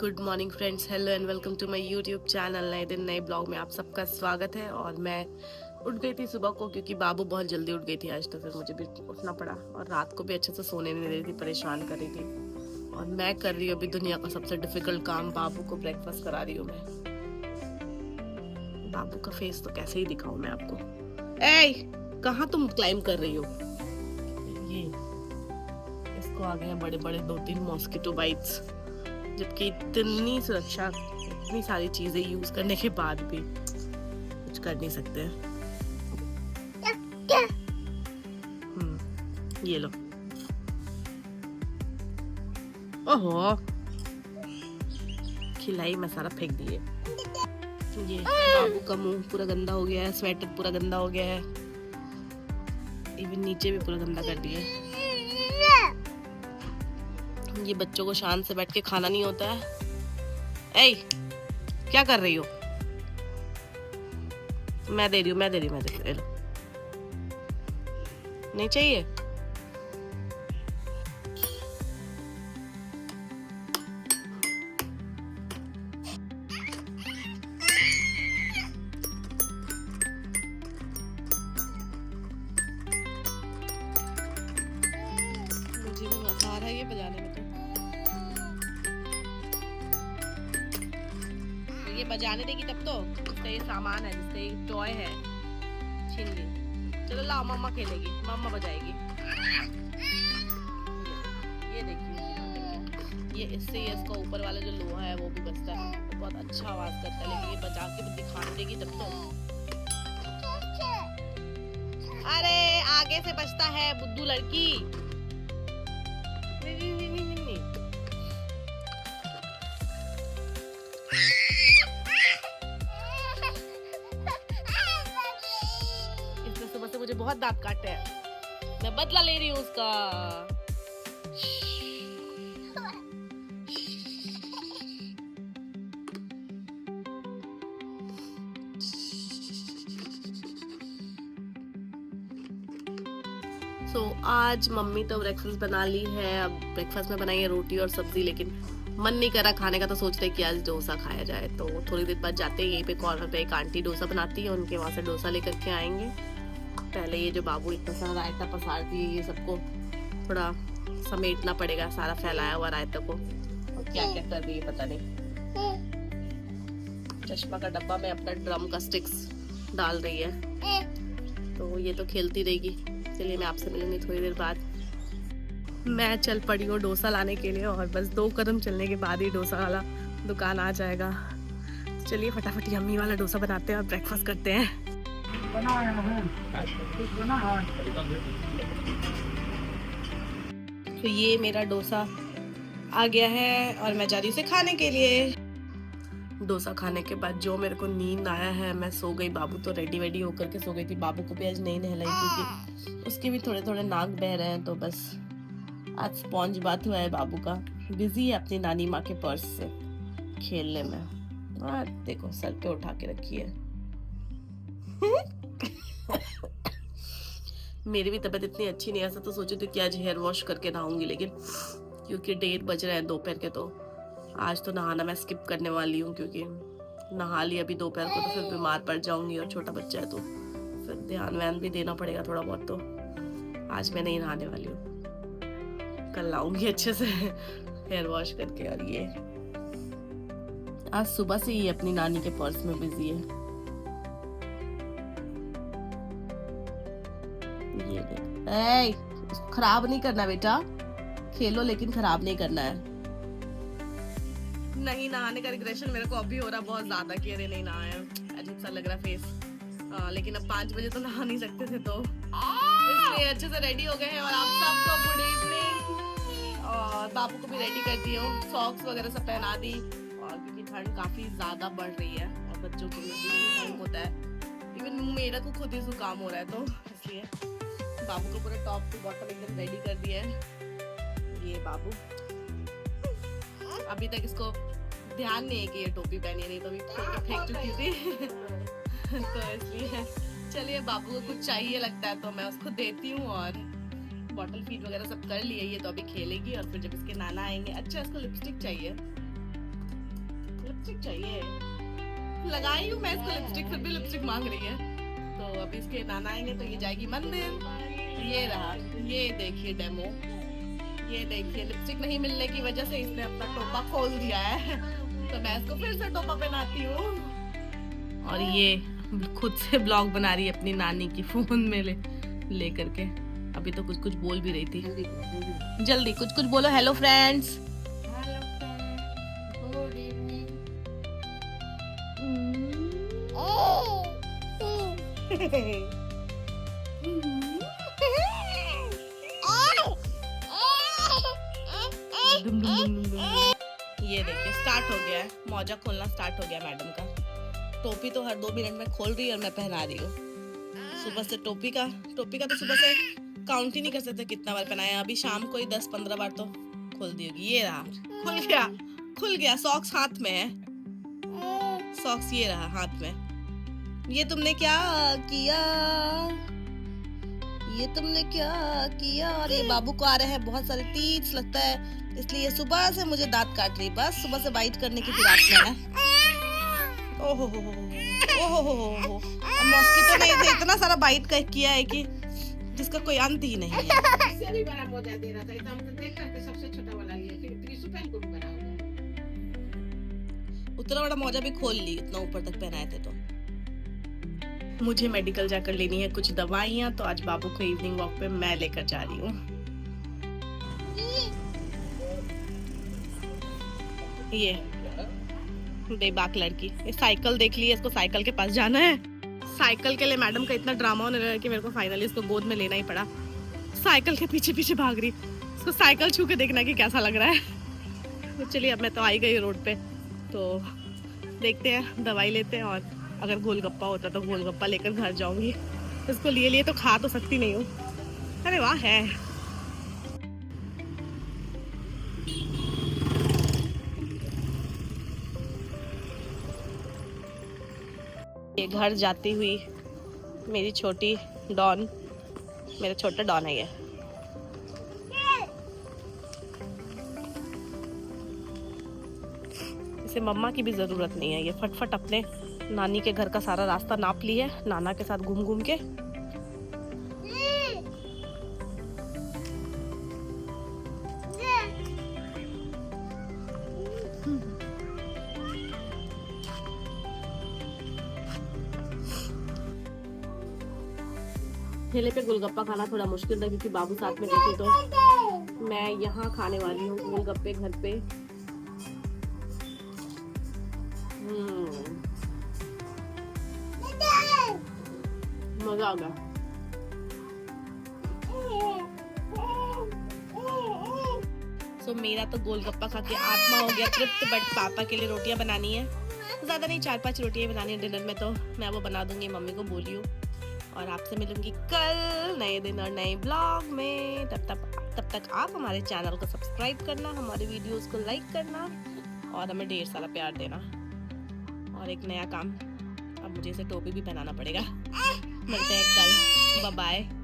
Good morning friends, hello and welcome to my YouTube channel. नए दिन नए blog में आप सबका स्वागत है। और मैं उठ गई थी सुबह को क्योंकि बाबू बहुत जल्दी उठ गई थी आज, तो फिर मुझे भी उठना पड़ा। और रात को भी अच्छे से सोने नहीं दे रही थी, परेशान कर रही थी। और मैं कर रही हूँ अभी दुनिया का सबसे डिफिकल्ट काम, बाबू को ब्रेकफास्ट करा रही हूँ मैं। बाबू का फेस तो कैसे ही दिखाऊं मैं आपको। ए, कहाँ तुम क्लाइम कर रही हो? ये इसको आ गए हैं बड़े बड़े 2-3 मॉस्किटो बाइट्स, जबकि इतनी सुरक्षा, इतनी सारी चीजें यूज करने के बाद भी कुछ कर नहीं सकते। ये लो। ओहो, खिलाई मैं सारा फेंक दिए। ये बाबू का मुंह पूरा गंदा हो गया है, स्वेटर पूरा गंदा हो गया है, इवन नीचे भी पूरा गंदा कर दिया। ये बच्चों को शांत से बैठ के खाना नहीं होता है। ए, क्या कर रही हो? मैं दे रही हूँ। ले लो। नहीं चाहिए? मुझे भी मजा आ रहा है ये बजाने में। तो ये बजाने देगी तब तो। इसका ये सामान है, जिसका ये टॉय है, छीन ली। चलो लाओ, मम्मा खेलेगी, मम्मा बजाएगी। ये देखिए, ये इससे ये इसका ऊपर वाला जो लोहा है वो भी बजता है, तो बहुत अच्छा आवाज करता है। लेकिन ये बजा के दिखाने देगी तब तो। अरे आगे से बजता है बुद्धू लड़की। सुबह से मुझे बहुत दांत काटे हैं, मैं बदला ले रही हूँ उसका। आज मम्मी तो ब्रेकफास्ट बना ली है। अब ब्रेकफास्ट में बनाई है रोटी और सब्जी, लेकिन मन नहीं करा खाने का, तो सोच रहे कि आज डोसा खाया जाए। तो थोड़ी देर बाद जाते हैं, यहीं पे कॉर्नर पे एक आंटी डोसा बनाती है, उनके वहां से डोसा लेकर के आएंगे। पहले ये जो बाबू इतना सारा रायता पसारती है, ये सबको थोड़ा समेटना पड़ेगा, सारा फैलाया हुआ रायता को। और क्या क्या कर रही है पता नहीं। चश्मा का डब्बा में अपना ड्रम का स्टिक्स डाल रही है, तो ये तो खेलती रहेगी। चलिए मैं आपसे मिलूंगी थोड़ी देर बाद। मैं चल पड़ी हूँ डोसा लाने के लिए, और बस 2 कदम चलने के बाद ही डोसा वाला दुकान आ जाएगा। चलिए फटाफट यम्मी वाला डोसा बनाते हैं और ब्रेकफास्ट करते हैं। तो ये मेरा डोसा आ गया है और मैं जा रही हूँ उसे खाने के लिए। डोसा खाने के बाद जो मेरे को नींद आया है, मैं सो गई। बाबू तो रेडी वेडी होकर के सो गई थी। बाबू को भी आज नहीं नहलाई क्योंकि उसके भी थोड़े थोड़े नाक बह रहे हैं, तो बस आज स्पॉन्ज बात हुआ है। बाबू का बिजी है अपनी नानी माँ के पर्स से खेलने में। देखो सर पे उठा के रखी है। मेरी भी तबीयत इतनी अच्छी नहीं है, ऐसा तो सोची थी कि आज हेयर वॉश करके नहाऊंगी, लेकिन क्योंकि 1:30 बज रहे हैं दोपहर के, तो आज तो नहाना मैं स्किप करने वाली हूँ। क्योंकि नहा लिया अभी दोपहर को तो फिर बीमार पड़ जाऊंगी, और छोटा बच्चा है तो फिर ध्यान व्यान भी देना पड़ेगा थोड़ा बहुत। तो आज मैं नहीं नहाने वाली हूँ, कल लाऊंगी अच्छे से हेयर वॉश करके। और ये आज सुबह से ही अपनी नानी के पर्स में बिजी है। ये खराब नहीं करना बेटा, खेलो लेकिन खराब नहीं करना है। नहीं नहाने का रिग्रेशन मेरे को अभी हो रहा बहुत ज्यादा कि अरे नहीं नहाया, अजीब सा लग रहा फेस। लेकिन अब 5 बजे तो नहा नहीं सकते थे, तो इसलिए अच्छे से रेडी हो गए हैं। और आप सबको गुड इवनिंग। और बाबू को भी रेडी कर दी हूँ, सॉक्स वगैरह सब पहना दी। और क्योंकि ठंड काफी ज्यादा बढ़ रही है और बच्चों को भी ठंड होता है, इवन मेरा को खुद ही जुकाम हो रहा है, तो इसलिए बाबू को पूरा टॉप टू बॉटम एकदम रेडी कर दिया है। ये बाबू अभी तक इसको ध्यान नहीं है कि ये टोपी पहनी है, नहीं तो अभी फेंक चुकी थी। तो इसलिए चलिए, बाबू को कुछ चाहिए लगता है तो मैं उसको देती हूँ। और बॉटल फीड वगैरह सब कर लिए, ये तो अभी खेलेगी। और फिर जब इसके नाना आएंगे, अच्छा इसको लिपस्टिक चाहिए, लिपस्टिक चाहिए। लगाई हूँ मैं इसको लिपस्टिक, फिर भी लिपस्टिक मांग रही है। तो अभी इसके नाना आएंगे तो ये जाएगी मंदिर। ये रहा, ये देखिए डेमो, ये देखिए लिपस्टिक नहीं मिलने की वजह से इसने अपना टोपा खोल दिया है, तो मैं इसको फिर से टोपा पहनाती हूँ। और ये खुद से ब्लॉग बना रही है अपनी नानी की फोन में ले करके। अभी तो कुछ बोल भी रही थी। जल्दी कुछ बोलो। Hello friends, good evening. ये देखिए स्टार्ट हो गया है, मौजा खोलना स्टार्ट हो गया मैडम का। टोपी तो हर 2 मिनट में खोल रही है और मैं पहना रही हूँ। सुबह से टोपी का तो सुबह से काउंट ही नहीं कर सकते कितना बार पहनाया। अभी शाम को ही 10-15 बार तो खोल दी होगी। ये रहा, खुल गया। सॉक्स हाथ में है, सॉक्स ये रहा हाथ में। ये तुमने क्या किया? और ये बाबू को आ रहे हैं बहुत सारे टीथ लगता है, इसलिए सुबह से मुझे दांत काट रही। बस सुबह से बाइट करने की फिराक में है। ओहो मॉस्किटो ने इसे इतना सारा बाइट किया है कि जिसका कोई अंत ही नहीं है। इससे भी बड़ा मौजा दे रहा था, तो हम तो देख करके सबसे छोटा वाला लिए, फिर प्रिंसिपल को भी बड़ा हो गया। उतना बड़ा मौजा भी खोल ली, इतना ऊपर तक पहनाए थे। तो मुझे मेडिकल जाकर लेनी है कुछ दवाइयाँ, तो आज बाबू को इवनिंग वॉक पे मैं लेकर जा रही हूँ। ये बेबाक लड़की, ये साइकिल देख ली है, इसको साइकिल के पास जाना है। साइकिल के लिए मैडम का इतना ड्रामा होने लगा कि मेरे को फाइनली इसको गोद में लेना ही पड़ा। साइकिल के पीछे भाग रही, इसको साइकिल छू के देखना कि कैसा लग रहा है। तो चलिए अब मैं तो आई गई रोड पे, तो देखते हैं, दवाई लेते हैं, और अगर गोलगप्पा होता तो गोलगप्पा लेकर घर जाऊंगी। इसको लिए तो खा तो सकती नहीं हूँ। अरे वाह है। ये घर जाती हुई मेरी छोटी डॉन, मेरा छोटा डॉन है ये। इसे मम्मा की भी जरूरत नहीं है, ये फटफट अपने नानी के घर का सारा रास्ता नाप ली है, नाना के साथ घूम के। ठेले पे गोलगप्पा खाना थोड़ा मुश्किल था क्योंकि बाबू साथ में नहीं थे, तो मैं यहाँ खाने वाली हूँ गोलगप्पे घर पे। मजा आ गया। सो मेरा तो गोलगप्पा खा के आत्मा हो गया तृप्त, बट पापा के लिए रोटियां बनानी है, ज्यादा नहीं 4-5 रोटियां बनानी है डिनर में, तो मैं वो बना दूंगी, मम्मी को बोली हूँ। और आपसे मिलूंगी कल नए दिन और नए ब्लॉग में। तब तक आप हमारे चैनल को सब्सक्राइब करना, हमारे वीडियोस को लाइक करना और हमें ढेर सारा प्यार देना। और एक नया काम, अब मुझे इसे टोपी भी पहनाना पड़ेगा। मिलते हैं कल, बाय बाय।